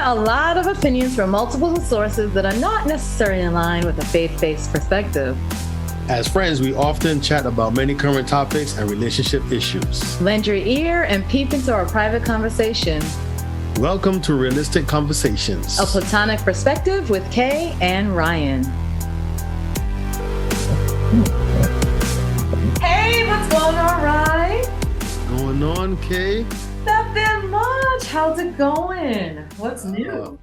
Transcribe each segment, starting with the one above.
a lot of opinions from multiple sources that are not necessarily in line with a faith-based perspective. As friends, we often chat about many current topics and relationship issues. Lend your ear and peep into our private conversation. Welcome to Realistic Conversations, A platonic perspective with Kay and Ryan. Hey, what's going on, Ryan? Going on, Kay? Nothing much. How's it going? What's new?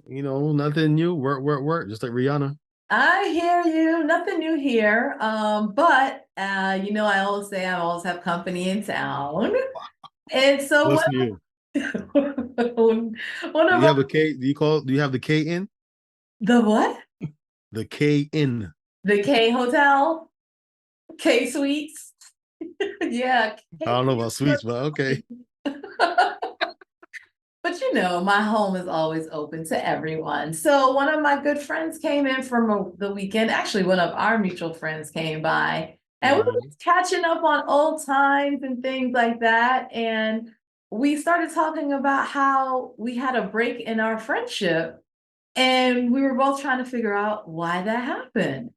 Nothing new. Work. Just like Rihanna. I hear you. Nothing new here. But I always say I always have company in town. And so What's new? one Do of you have a K? Do you have the K in? the what? The K in. The K Hotel? K Suites? Yeah. I don't know about sweets, but okay. But my home is always open to everyone. So one of my good friends came in from the weekend. Actually, one of our mutual friends came by, and we were just catching up on old times and things like that. And we started talking about how we had a break in our friendship, and we were both trying to figure out why that happened.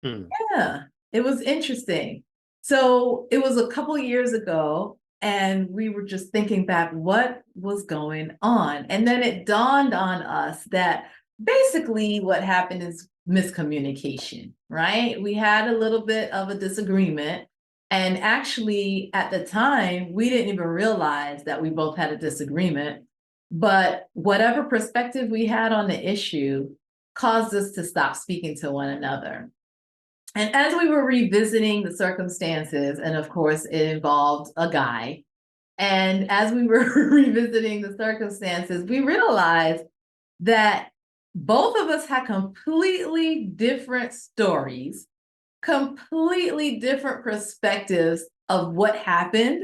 Yeah, it was interesting. So it was a couple years ago, and we were just thinking back what was going on. And then it dawned on us that basically what happened is miscommunication, right? We had a little bit of a disagreement. And actually, at the time, we didn't even realize that we both had a disagreement. But whatever perspective we had on the issue caused us to stop speaking to one another. And as we were revisiting the circumstances, and of course, it involved a guy. And as we were revisiting the circumstances, we realized that both of us had completely different stories, completely different perspectives of what happened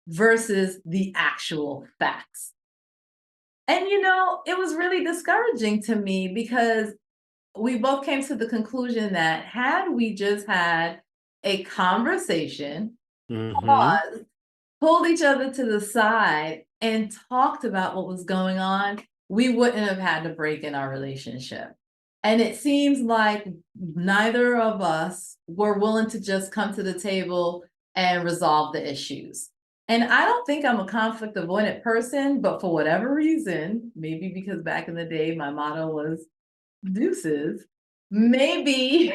versus the actual facts. And, it was really discouraging to me because we both came to the conclusion that had we just had a conversation, paused, pulled each other to the side, and talked about what was going on, we wouldn't have had to break in our relationship. And it seems like neither of us were willing to just come to the table and resolve the issues. And I don't think I'm a conflict avoidant person, but for whatever reason, maybe because back in the day, my motto was deuces. Maybe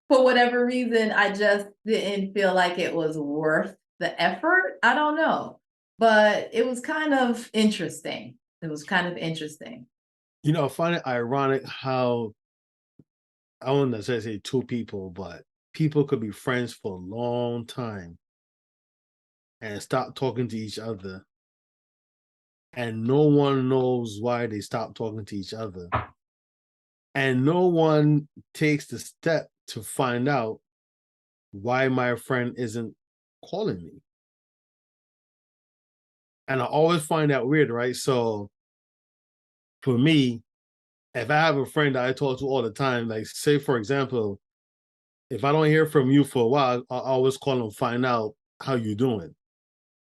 for whatever reason, I just didn't feel like it was worth the effort. I don't know, but it was kind of interesting. I find it ironic how I wouldn't necessarily say two people, but people could be friends for a long time and stop talking to each other, and no one knows why they stopped talking to each other. And no one takes the step to find out why my friend isn't calling me. And I always find that weird, right? So for me, if I have a friend that I talk to all the time, like say, for example, if I don't hear from you for a while, I'll always call and find out how you're doing,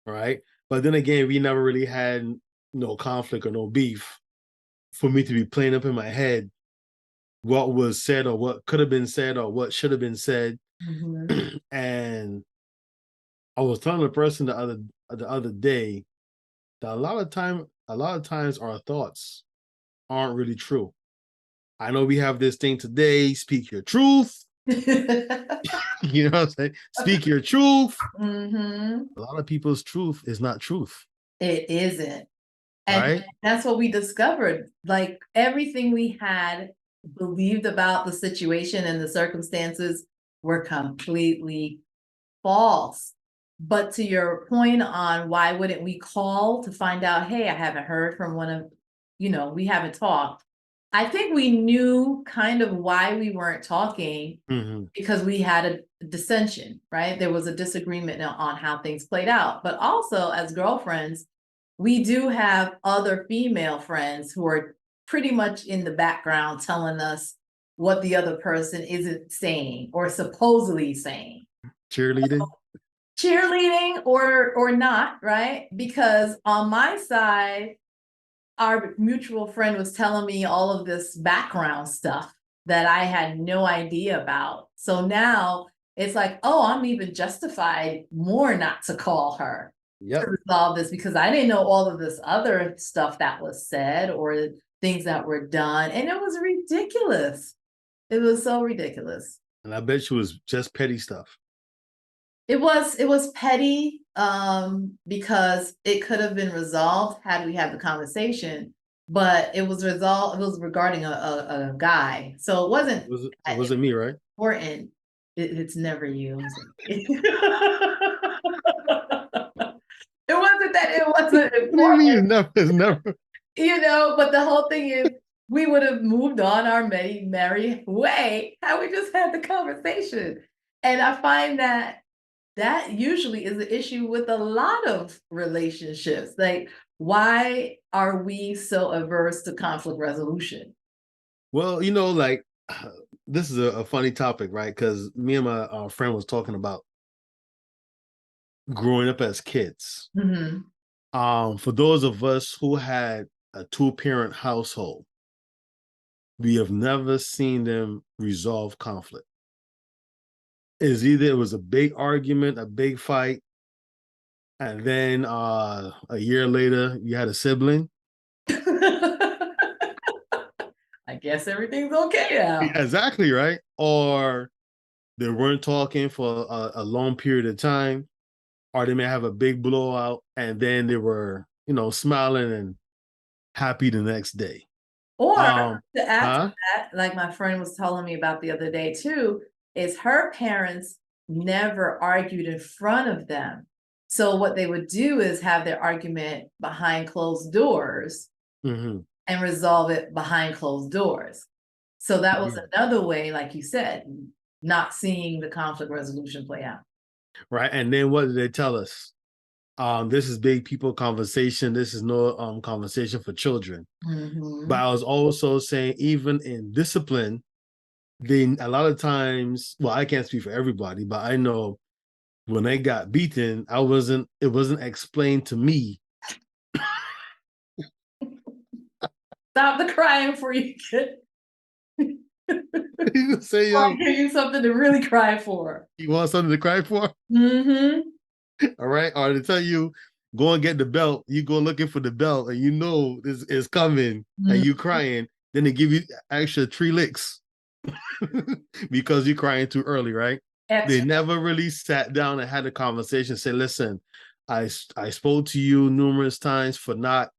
right? But then again, we never really had no conflict or no beef for me to be playing up in my head what was said or what could have been said or what should have been said. And I was telling the person the other day that a lot of times our thoughts aren't really true. I know we have this thing today, speak your truth. You know what I'm saying? Speak your truth. A lot of people's truth is not truth. It isn't. And that's what we discovered. Like everything we had believed about the situation and the circumstances were completely false. But to your point on why wouldn't we call to find out, hey, I haven't heard from one of, we haven't talked. I think we knew kind of why we weren't talking because we had a dissension, right? There was a disagreement on how things played out. But also as girlfriends, we do have other female friends who are pretty much in the background telling us what the other person isn't saying or supposedly saying. Cheerleading? cheerleading or not, right? Because on my side, our mutual friend was telling me all of this background stuff that I had no idea about. So now it's like, oh, I'm even justified more not to call her to Yep. resolve this because I didn't know all of this other stuff that was said or things that were done. And it was ridiculous. It was so ridiculous. And I bet you it was just petty stuff. It was petty because it could have been resolved had we had the conversation, but it was regarding a guy. So it wasn't It that wasn't me, right? important. It's never you. It wasn't that it wasn't What do you mean? important, It's never. but the whole thing is we would have moved on our merry way had we just had the conversation. And I find that usually is the issue with a lot of relationships. Like, why are we so averse to conflict resolution? Well, like this is a funny topic, right? Because me and my friend was talking about growing up as kids. Mhm. For those of us who had a two-parent household, we have never seen them resolve conflict. Is either it was a big argument, a big fight, and then a year later you had a sibling. I guess everything's okay now. Exactly, right? Or they weren't talking for a long period of time, or they may have a big blowout and then they were, smiling and happy the next day. Or Um, to add to huh? that, like my friend was telling me about the other day too, is her parents never argued in front of them. So what they would do is have their argument behind closed doors Hmm. and resolve it behind closed doors. So that was another way, like you said, not seeing the conflict resolution play out. Right. And then what did they tell us? This is big people conversation. This is no conversation for children. But Mhm. I was also saying, even in discipline, they a lot of times, well, I can't speak for everybody, but I know when I got beaten, it wasn't explained to me. Stop the crying before you get You say, I'll yo, give you something to really cry for. you want something to cry for? Hmm. All right. Or to tell you, go and get the belt. You go looking for the belt and you know this is coming and you crying. Then they give you extra 3 licks because you're crying too early, right? They Extra. never really sat down and had a conversation, say, listen, I spoke to you numerous times for not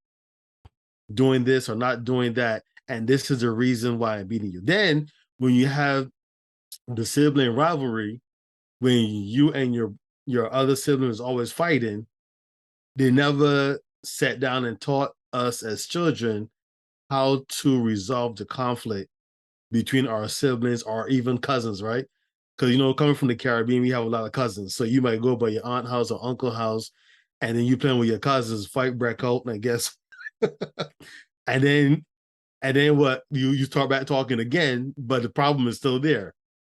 doing this or not doing that. And this is the reason why I'm beating you. Then when you have the sibling rivalry, when you and your other sibling is always fighting, they never sat down and taught us as children how to resolve the conflict between our siblings or even cousins, right? Because coming from the Caribbean, we have a lot of cousins. So you might go by your aunt house or uncle house, and then you playing with your cousins, fight break out, and I guess, and then what you start back talking again, but the problem is still there.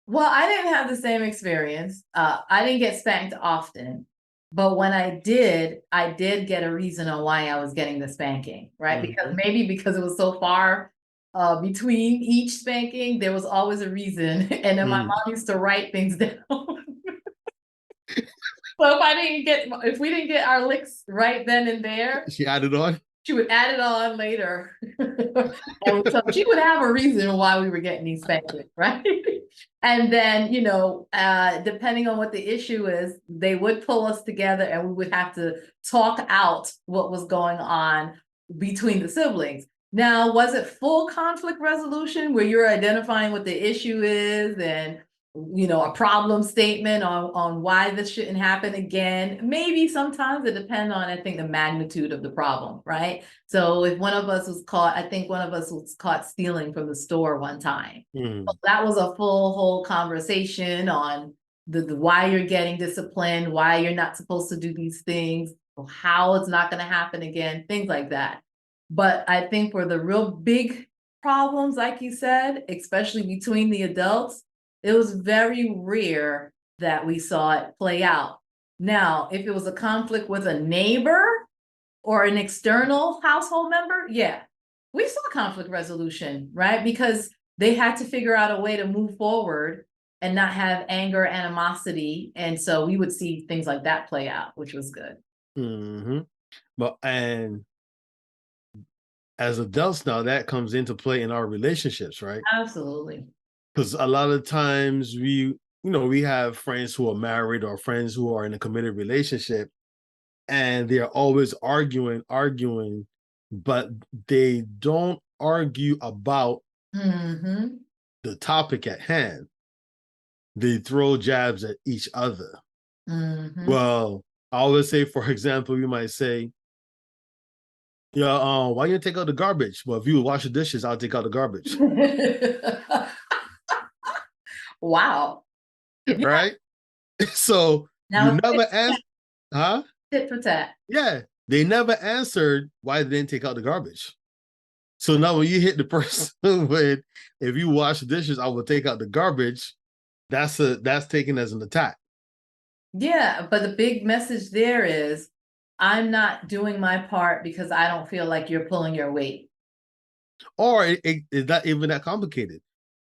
Well, I didn't have the same experience. I didn't get spanked often, but when I did get a reason on why I was getting the spanking, right? Because Mhm. maybe because it was so far between each spanking, there was always a reason. And then my Mm. mom used to write things down. So if we didn't get our licks right then and there, She added on. she would add it on later. And so she would have a reason why we were getting these spankings, right? And then, depending on what the issue is, they would pull us together and we would have to talk out what was going on between the siblings. Now, was it full conflict resolution where you're identifying what the issue is and a problem statement on why this shouldn't happen again? Maybe sometimes it depends on, I think, the magnitude of the problem, right? So if one of us was caught, I think one of us was caught stealing from the store one time. Mm. That was a full whole conversation on the why you're getting disciplined, why you're not supposed to do these things, how it's not going to happen again, things like that. But I think for the real big problems, like you said, especially between the adults, it was very rare that we saw it play out. Now, if it was a conflict with a neighbor or an external household member, yeah, we saw conflict resolution, right? Because they had to figure out a way to move forward and not have anger, animosity. And so we would see things like that play out, which was good. Mm-hmm. But and as adults now, that comes into play in our relationships, right? Absolutely. Because a lot of times we have friends who are married or friends who are in a committed relationship, and they're always arguing, but they don't argue about Mm-hmm. the topic at hand. They throw jabs at each other. Mm-hmm. Well, I always say, for example, you might say, yeah, why you take out the garbage? Well, if you would wash the dishes, I'll take out the garbage. Wow. Yeah. Right? So Now you it's never ask, huh? tit for tat. Yeah. They never answered why they didn't take out the garbage. So now when you hit the person with, if you wash the dishes, I will take out the garbage, that's taken as an attack. Yeah, but the big message there is I'm not doing my part because I don't feel like you're pulling your weight. Or it's not even that complicated.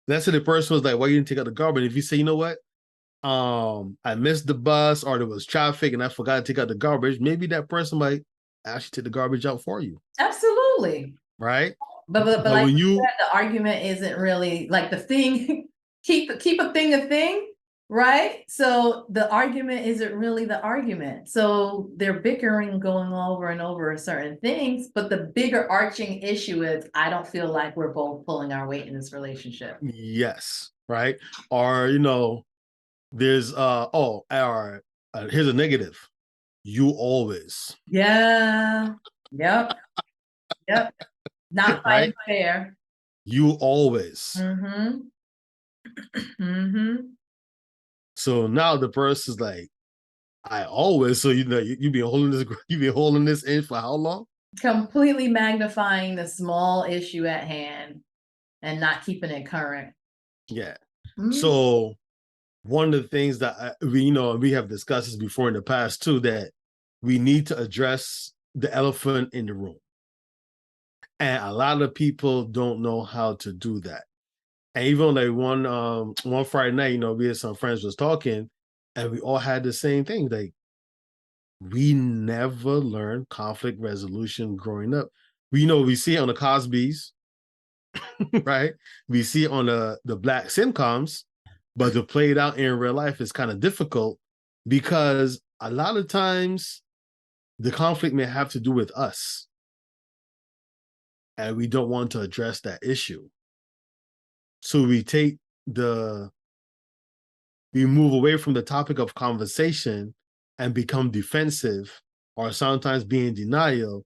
Let's say the person was like, why you didn't take out the garbage? If you say, you know what? I missed the bus or there was traffic and I forgot to take out the garbage, maybe that person might actually take the garbage out for you. Absolutely. Right. But But like when you you said, the argument isn't really like the thing, keep a thing, right? So the argument isn't really the argument. So they're bickering going over and over certain things, but the bigger arching issue is I don't feel like we're both pulling our weight in this relationship. yes, right. Or there's or here's a negative. You always, Yeah. Yep. Yep. Not fighting right? fair. You always. Mm-hmm. Mm-hmm. So now the person's like, I always. So you been holding this, you been holding this in for how long? Completely magnifying the small issue at hand and not keeping it current. Yeah. Mm-hmm. So one of the things that we have discussed this before in the past too, that we need to address the elephant in the room, and a lot of people don't know how to do that. And even like one Friday night, we had some friends was talking, and we all had the same thing. Like we never learned conflict resolution growing up. We see it on the Cosby's, right? We see it on the black sitcoms, but to play it out in real life is kind of difficult because a lot of times the conflict may have to do with us, and we don't want to address that issue. So we move away from the topic of conversation and become defensive or sometimes be in denial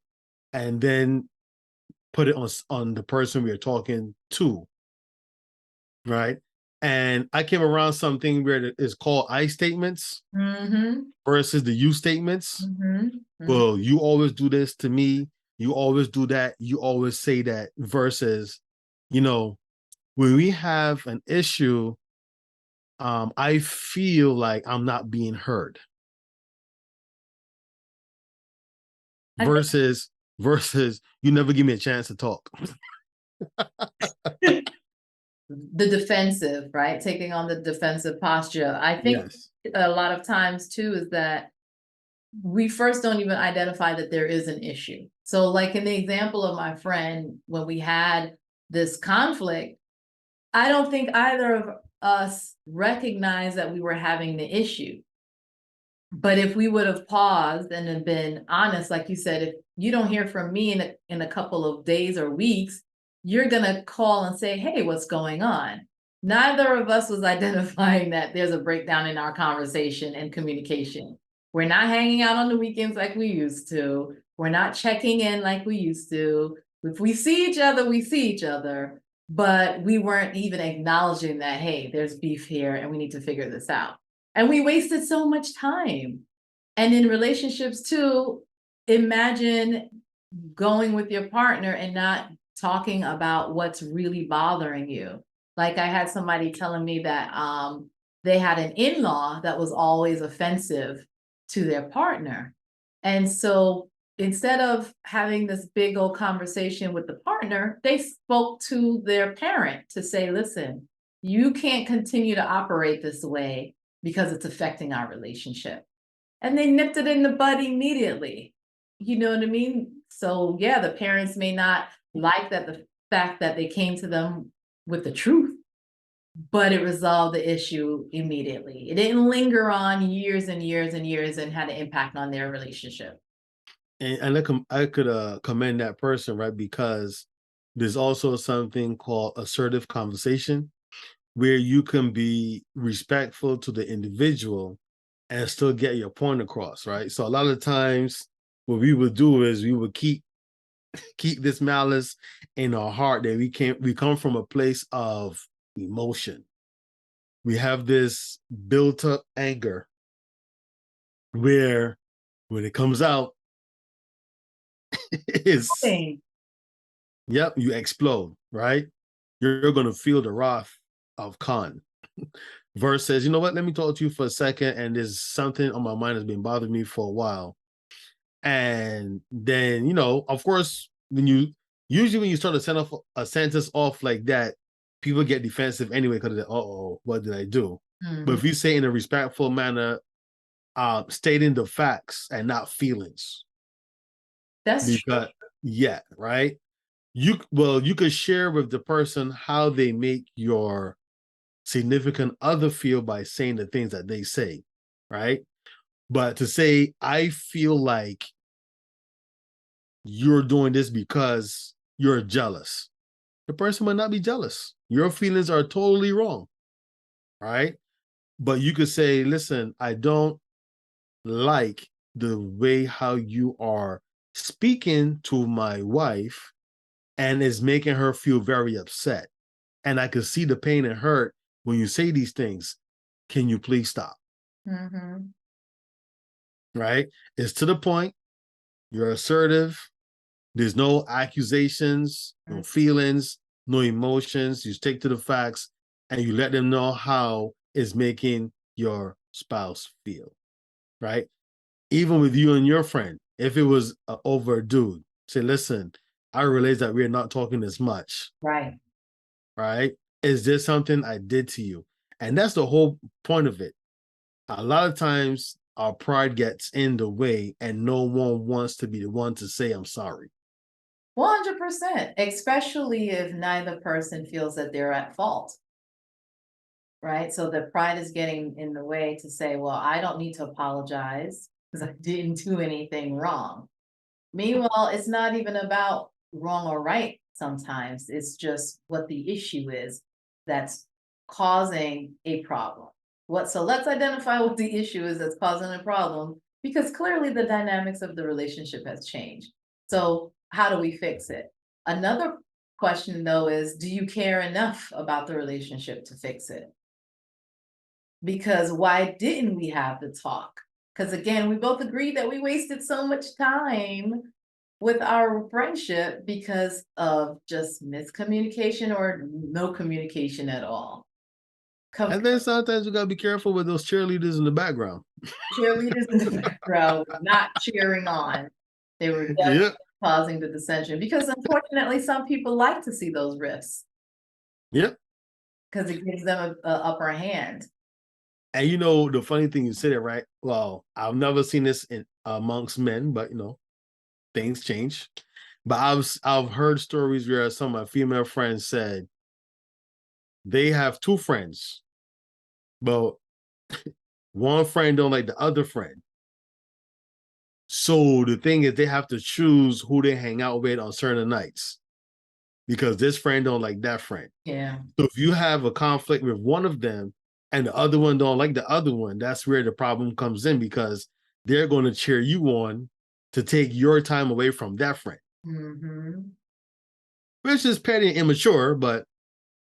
and then put it on the person we are talking to, right? And I came around something where it's called I statements Mm-hmm. versus the you statements. Mm-hmm. Mm-hmm. Well, you always do this to me, you always do that, you always say that, versus you know when we have an issue, I feel like I'm not being heard, I versus you never give me a chance to talk. think the defensive, right? Taking on the defensive posture. I think Yes. a lot of times too is that we first don't even identify that there is an issue. So, like in the example of my friend, when we had this conflict, I don't think either of us recognized that we were having the issue. But if we would have paused and have been honest, like you said, if you don't hear from me in a couple of days or weeks, you're gonna call and say, hey, what's going on? Neither of us was identifying that there's a breakdown in our conversation and communication. We're not hanging out on the weekends like we used to. We're not checking in like we used to. If we see each other, we see each other. But we weren't even acknowledging that, hey, there's beef here and we need to figure this out. And we wasted so much time. And in relationships too, imagine going with your partner and not talking about what's really bothering you. Like I had somebody telling me that they had an in-law that was always offensive to their partner. And so instead of having this big old conversation with the partner, they spoke to their parent to say, listen, you can't continue to operate this way because it's affecting our relationship. And they nipped it in the bud immediately. You know what I mean? So yeah, the parents may not like that, the fact that they came to them with the truth, but it resolved the issue immediately. It didn't linger on years and years and years and had an impact on their relationship. And I could commend that person, right? Because there's also something called assertive conversation where you can be respectful to the individual and still get your point across, right? So a lot of times what we would do is we would keep this malice in our heart that we come from a place of emotion. We have this built up anger where when it comes out, it's Thing. yep, you explode, right? You're gonna feel the wrath of Khan. Versus, you know what? Let me talk to you for a second, and there's something on my mind that's been bothering me for a while. And then, of course, when you start to send off a sentence off like that, people get defensive anyway because they're, oh, what did I do? But Mhm. if you say in a respectful manner, stating the facts and not feelings, That's true. because yeah, right. You could share with the person how they make your significant other feel by saying the things that they say, right? But to say, I feel like you're doing this because you're jealous, the person might not be jealous. Your feelings are totally wrong, right? But you could say, listen, I don't like the way how you are speaking to my wife and is making her feel very upset. And I could see the pain and hurt when you say these things. Can you please stop? Mhm. Right? It's to the point. You're assertive. There's no accusations, no Mm. feelings, no emotions. You stick to the facts and you let them know how it's making your spouse feel. Right? Even with you and your friend, if it was over a dude, say, listen, I realize that we're not talking as much. Right. Right? Is there something I did to you? And that's the whole point of it. A lot of times our pride gets in the way and no one wants to be the one to say, I'm sorry. 100%, especially if neither person feels that they're at fault, right? So the pride is getting in the way to say, well, I don't need to apologize because I didn't do anything wrong. Meanwhile, it's not even about wrong or right sometimes. It's just what the issue is that's causing a problem. So let's identify what the issue is that's causing a problem because clearly the dynamics of the relationship has changed. So how do we fix it? Another question though is, do you care enough about the relationship to fix it? Because why didn't we have the talk? Because again, we both agreed that we wasted so much time with our friendship because of just miscommunication or no communication at all. Com- And then sometimes we gotta be careful with those cheerleaders in the background. Cheerleaders in the background were not cheering on. They were definitely Yep. causing the dissension because unfortunately some people like to see those rifts Yep. because it gives them a upper hand. And the funny thing you said it, right? Well, I've never seen this in amongst men, but things change. But I've heard stories where some of my female friends said they have two friends, but one friend don't like the other friend. So the thing is they have to choose who they hang out with on certain nights because this friend don't like that friend. Yeah. So if you have a conflict with one of them and the other one don't like the other one, that's where the problem comes in because they're going to cheer you on to take your time away from that friend, Mhm. which is petty and immature, but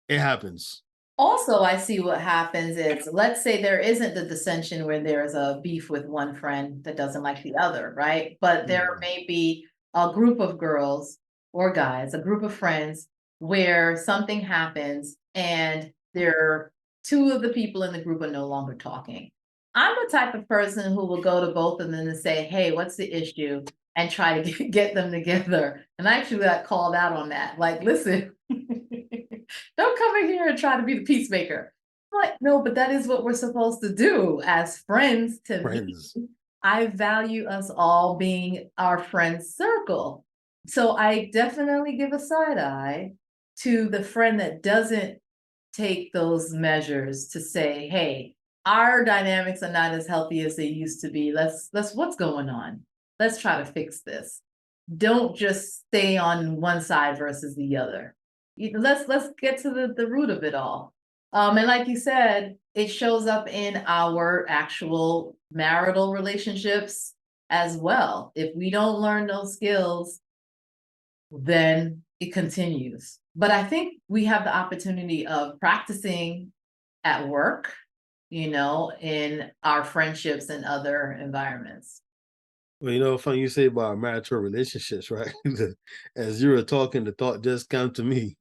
it happens. Also, I see what happens is, let's say there isn't the dissension where there's a beef with one friend that doesn't like the other, right? But there Mhm. may be a group of girls or guys, a group of friends where something happens and two of the people in the group are no longer talking. I'm the type of person who will go to both of them and say, hey, what's the issue? And try to get them together. And I actually got called out on that. Like, listen, don't come in here and try to be the peacemaker. I'm like, no, but that is what we're supposed to do as friends. To me, Friends. I value us all being our friend circle. So I definitely give a side eye to the friend that doesn't take those measures to say, hey, our dynamics are not as healthy as they used to be. Let's what's going on? Let's try to fix this. Don't just stay on one side versus the other. Let's get to the root of it all. And like you said, it shows up in our actual marital relationships as well. If we don't learn those skills, then it continues. But I think we have the opportunity of practicing at work, in our friendships and other environments. Well, funny you say about marital relationships, right? As you were talking, the thought just came to me.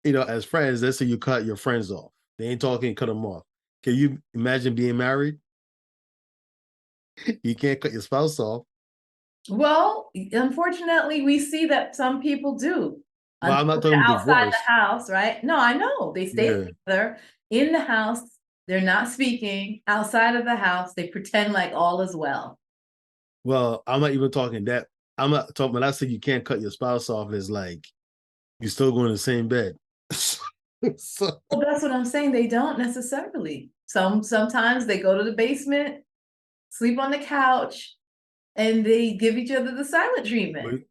As friends, let's say you cut your friends off. They ain't talking, cut them off. Can you imagine being married? You can't cut your spouse off. Well, unfortunately, we see that some people do Well, I'm until not talking they're outside divorce. the house, right? No, I know they stay Yeah. together in the house. They're not speaking outside of the house. They pretend like all is well. Well, I'm not even talking that. I'm not talking when I say you can't cut your spouse off, is like you still go in the same bed. So, Well, that's what I'm saying. They don't necessarily. Sometimes they go to the basement, sleep on the couch, and they give each other the silent but, treatment.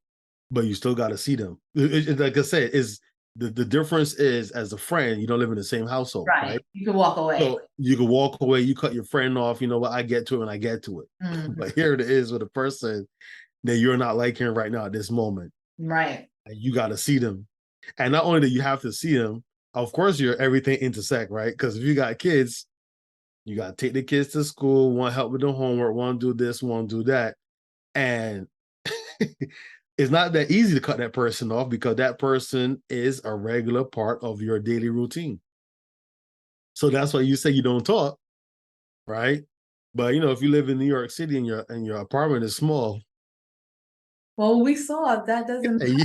but you still got to see them. Like I said, is the difference is as a friend, you don't live in the same household, Right. right? You can walk away. So you can walk away, you cut your friend off. You know what? I get to it when I get to it. Mhm. But here it is with a person that you're not liking right now at this moment. Right. And you got to see them. And not only that you have to see them, of course, you're everything intersect, right? Because if you got kids, you got to take the kids to school, one help with the homework, one do this, one do that. And it's not that easy to cut that person off because that person is a regular part of your daily routine. So that's why you say you don't talk, right? But if you live in New York City and your apartment is small, Well, we saw that doesn't and you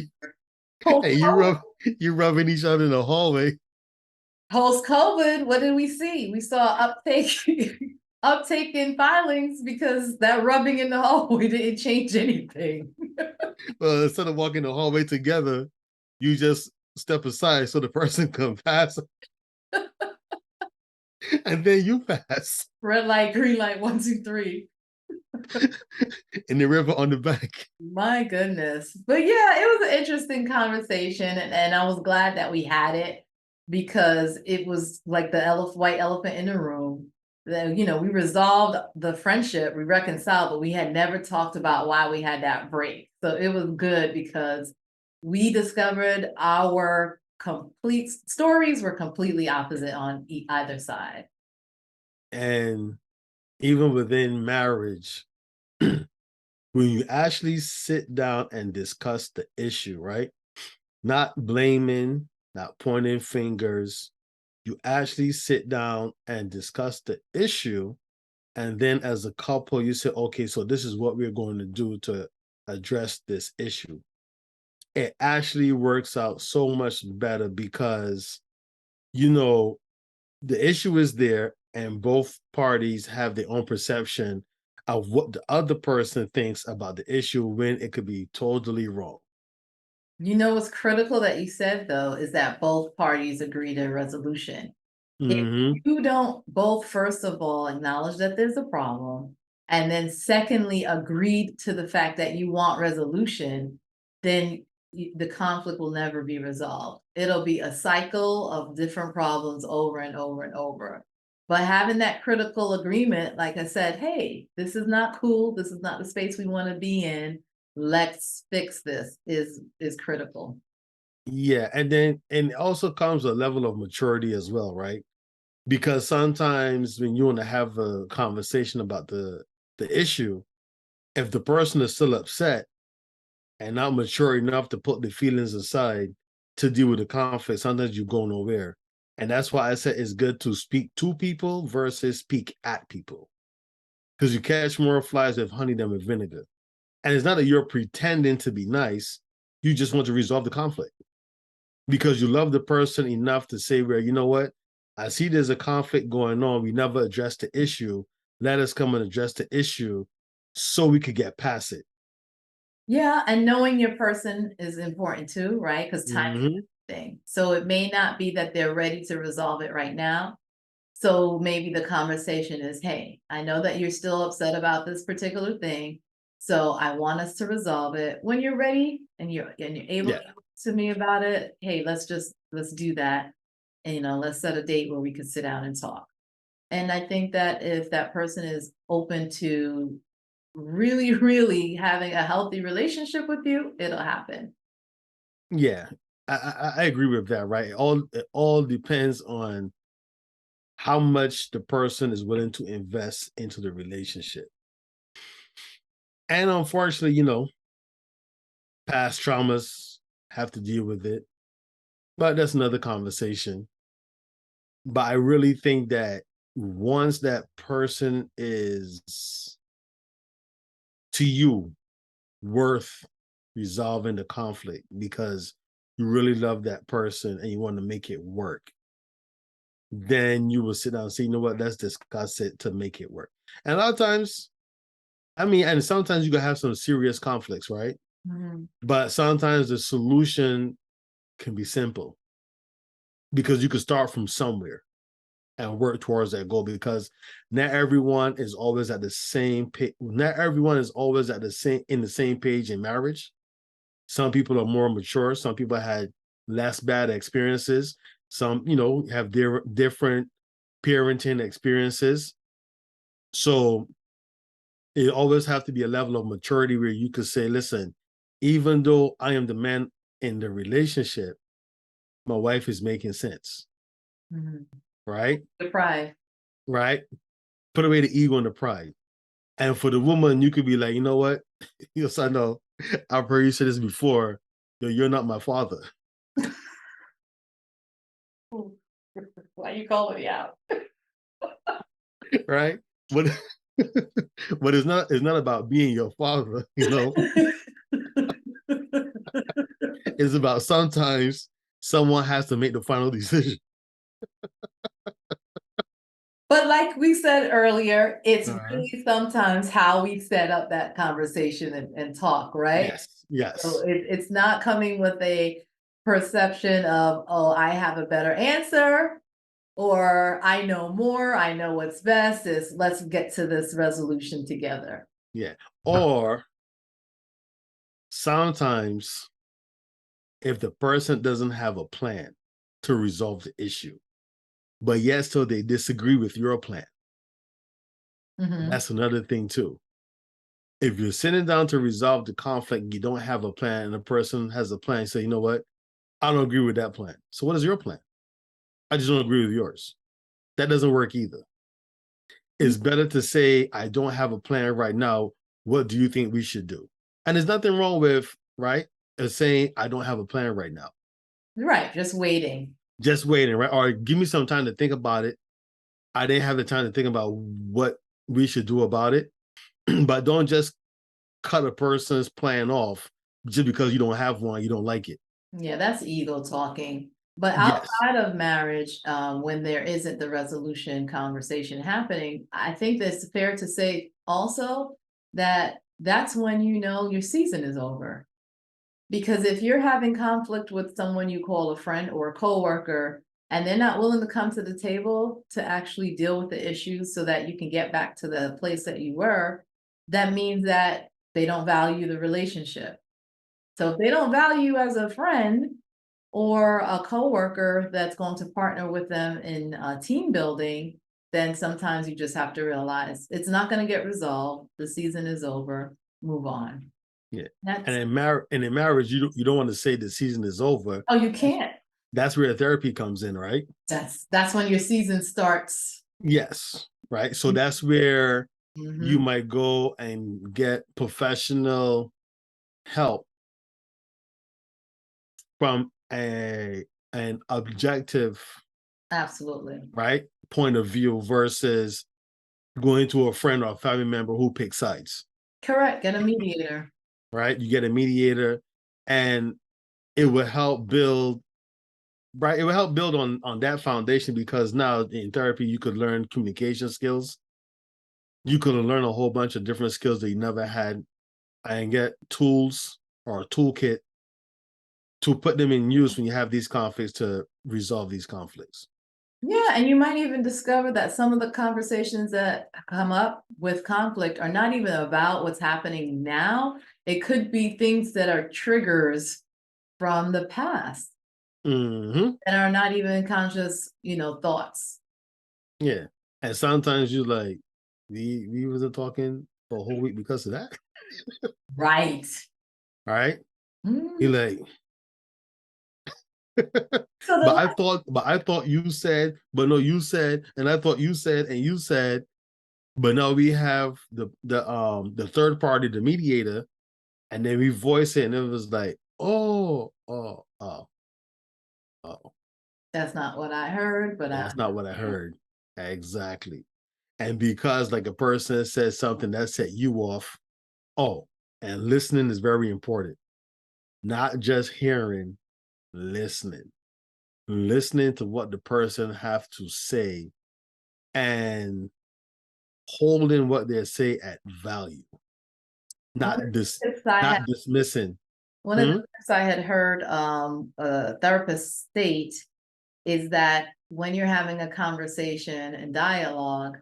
post and COVID. you rubbing each other in the hallway. Post COVID, what did we see? We saw uptake uptake in filings because that rubbing in the hallway didn't change anything. Well, instead of walking the hallway together, you just step aside so the person can pass, and then you pass Red light, green light, 1, 2, 3. in the river on the back. My goodness. But yeah, it was an interesting conversation, and I was glad that we had it because it was like the white elephant in the room. That, we resolved the friendship, we reconciled, but we had never talked about why we had that break. So it was good because we discovered our complete stories were completely opposite on either side. And even within marriage, when you actually sit down and discuss the issue, right? Not blaming, not pointing fingers. You actually sit down and discuss the issue. And then as a couple, you say, okay, so this is what we're going to do to address this issue. It actually works out so much better because, you know, the issue is there and both parties have their own perception of what the other person thinks about the issue when it could be totally wrong. What's critical that you said though is that both parties agree to a resolution. If Hmm. you don't both, first of all, acknowledge that there's a problem, and then secondly, agree to the fact that you want resolution, then the conflict will never be resolved. It'll be a cycle of different problems over and over and over. But having that critical agreement, like I said, hey, this is not cool. This is not the space we want to be in. Let's fix this is critical. Yeah, and it also comes a level of maturity as well, right? Because sometimes when you want to have a conversation about the issue, if the person is still upset and not mature enough to put the feelings aside to deal with the conflict, sometimes you go nowhere. And that's why I said it's good to speak to people versus speak at people. Because you catch more flies with honey than with vinegar. And it's not that you're pretending to be nice, you just want to resolve the conflict because you love the person enough to say, well, you know what? I see there's a conflict going on. We never addressed the issue. Let us come and address the issue so we could get past it. Yeah, and knowing your person is important too, right? Because time is Mm-hmm. a thing. So it may not be that they're ready to resolve it right now. So maybe the conversation is, hey, I know that you're still upset about this particular thing. So I want us to resolve it. When you're ready and you're able Yeah. to talk to me about it, hey, let's do that. And let's set a date where we can sit down and talk. And I think that if that person is open to really, really having a healthy relationship with you, it'll happen. Yeah. I agree with that, right? It all depends on how much the person is willing to invest into the relationship. And unfortunately, past traumas have to deal with it. But that's another conversation. But I really think that once that person is to you worth resolving the conflict because you really love that person and you want to make it work, then you will sit down and say, you know what, let's discuss it to make it work. And a lot of times, I mean, and sometimes you can have some serious conflicts, right? Mhm. But sometimes the solution can be simple because you can start from somewhere and work towards that goal because not everyone is always at the same page. Not everyone is always at the same page in marriage. Some people are more mature. Some people had less bad experiences. Some, have different parenting experiences. So it always have to be a level of maturity where you could say, listen, even though I am the man in the relationship, my wife is making sense. Mhm. Right? The pride. Right? Put away the ego and the pride. And for the woman, you could be like, you know what? Yes, I know. I've heard you say this before. You're not my father, Why you calling me out? right? But but it's not about being your father, It's about sometimes someone has to make the final decision. But like we said earlier, it's Uh-huh. really sometimes how we set up that conversation and talk, right? Yes, So yes, it's not coming with a perception of, oh, I have a better answer, or I know more, I know what's best, is let's get to this resolution together. yeah. Or sometimes if the person doesn't have a plan to resolve the issue, but yet still they disagree with your plan, Mhm. that's another thing too. If you're sitting down to resolve the conflict, you don't have a plan, and the person has a plan, say, you know what? I don't agree with that plan. So what is your plan? I just don't agree with yours. That doesn't work either. It's better to say, I don't have a plan right now. What do you think we should do? And there's nothing wrong with, right? Saying, I don't have a plan right now. Right, just waiting. Just waiting, right? Or give me some time to think about it. I didn't have the time to think about what we should do about it. But don't just cut a person's plan off just because you don't have one, you don't like it. Yeah, that's ego talking. But Yes. outside of marriage, when there isn't the resolution conversation happening, I think that's fair to say also that that's when you know your season is over. Because if you're having conflict with someone you call a friend or a coworker, and they're not willing to come to the table to actually deal with the issues so that you can get back to the place that you were, that means that they don't value the relationship. So if they don't value you as a friend or a coworker that's going to partner with them in team building, then sometimes you just have to realize it's not going to get resolved. The season is over. Move on. Yeah. And That's in marriage, you don't want to say the season is over. oh, you can't. That's where therapy comes in, right? That's when your season starts. Yes. Right. So that's where you Mhm. might go and get professional help from an objective Absolutely. right? Point of view versus going to a friend or a family member who picks sides, Correct. Get a mediator. right? You get a mediator, and it will help build, right? It will help build on that foundation, because now in therapy you could learn communication skills. You could learn a whole bunch of different skills that you never had, and get tools or a toolkit to put them in use when you have these conflicts, to resolve these conflicts. Yeah, and you might even discover that some of the conversations that come up with conflict are not even about what's happening now. It could be things that are triggers from the past Mm-hmm. and are not even conscious, thoughts. Yeah. And sometimes you like, we wasn't talking for a whole week because of that. Right. All right. You Mhm. like, So but I thought you said, but no, you said, and I thought you said, and you said, but no, we have the third party, the mediator, and then we voice it, and it was like, oh, that's not what I heard, but that's not what I heard. Exactly. And because like a person says something that set you off, oh, and listening is very important. Not just hearing, listening. Listening to what the person have to say, and holding what they say at value. one of Not this, the tips I not had, dismissing. one of the Hmm? tips I had heard a therapist state is that when you're having a conversation and dialogue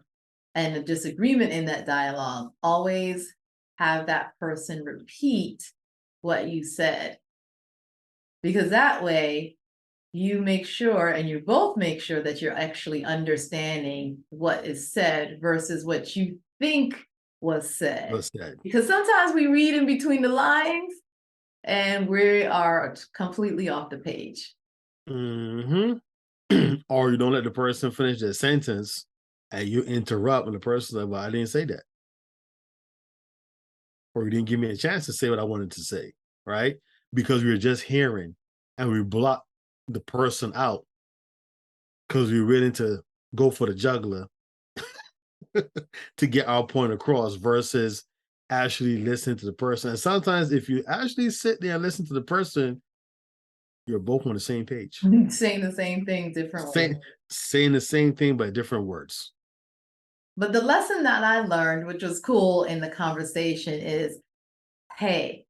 and a disagreement in that dialogue, always have that person repeat what you said. Because that way you make sure, and you both make sure, that you're actually understanding what is said versus what you think was said. What's that? Because sometimes we read in between the lines and we are completely off the page. Hmm. Or you don't let the person finish their sentence, and you interrupt, and the person's like, well, I didn't say that. Or you didn't give me a chance to say what I wanted to say, right? Because we were just hearing, and we block the person out because we're willing to go for the juggler to get our point across, versus actually listening to the person. And sometimes if you actually sit there and listen to the person, you're both on the same page. Saying the same thing differently. Saying the same thing by different words. But the lesson that I learned, which was cool in the conversation, is hey,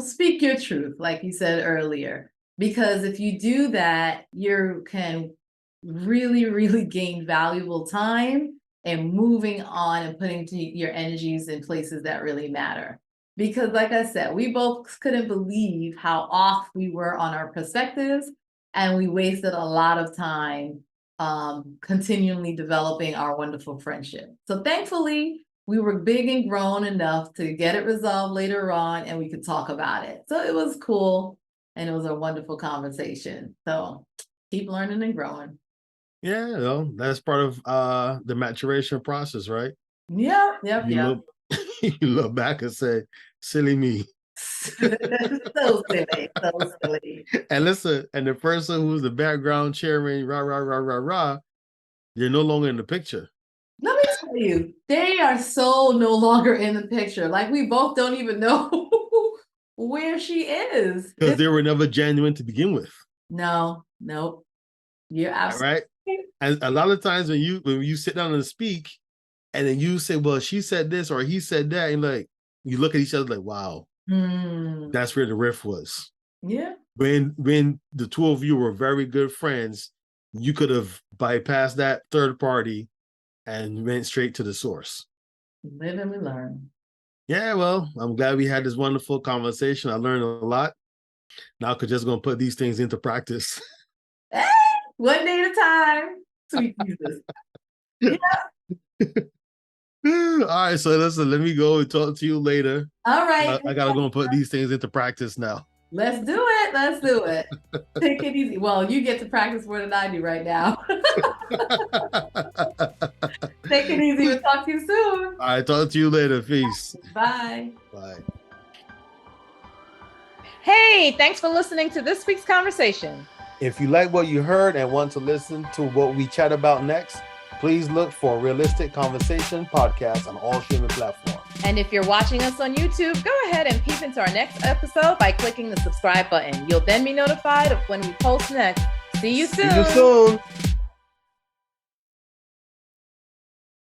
speak your truth, like you said earlier. Because if you do that, you can really, really gain valuable time and moving on and putting your energies in places that really matter. Because, like I said, we both couldn't believe how off we were on our perspectives, and we wasted a lot of time continually developing our wonderful friendship. So, thankfully, we were big and grown enough to get it resolved later on, and we could talk about it. So it was cool, and it was a wonderful conversation. So keep learning and growing. Yeah, well, that's part of the maturation process, right? Yep, yep, You yep. look you look back and say, silly me. So silly, so silly. And listen, and the person who's the background cheering, rah, rah, rah, rah, rah, you're no longer in the picture. Let me tell you, they are so no longer in the picture. Like, we both don't even know where she is. Because they were never genuine to begin with. No, nope. You're All absolutely right. And a lot of times when you sit down and speak, and then you say, well, she said this or he said that, and like you look at each other like, wow, that's where the riff was. Yeah. When the two of you were very good friends, you could have bypassed that third party and went straight to the source. Live and we learn. Yeah, well, I'm glad we had this wonderful conversation. I learned a lot. Now, I'm just gonna put these things into practice. Hey, one day at a time. Sweet Jesus. Yeah. All right, so listen, let me go and talk to you later. All right. I gotta go and put these things into practice now. Let's do it. Let's do it. Take it easy. Well, you get to practice more than I do right now. Take it easy. We'll talk to you soon. All right, talk to you later. Peace. Bye. Bye. Hey, thanks for listening to this week's conversation. If you like what you heard and want to listen to what we chat about next, please look for Realistic Conversation Podcast on all streaming platforms. And if you're watching us on YouTube, go ahead and peep into our next episode by clicking the subscribe button. You'll then be notified of when we post next. See you soon. See you soon.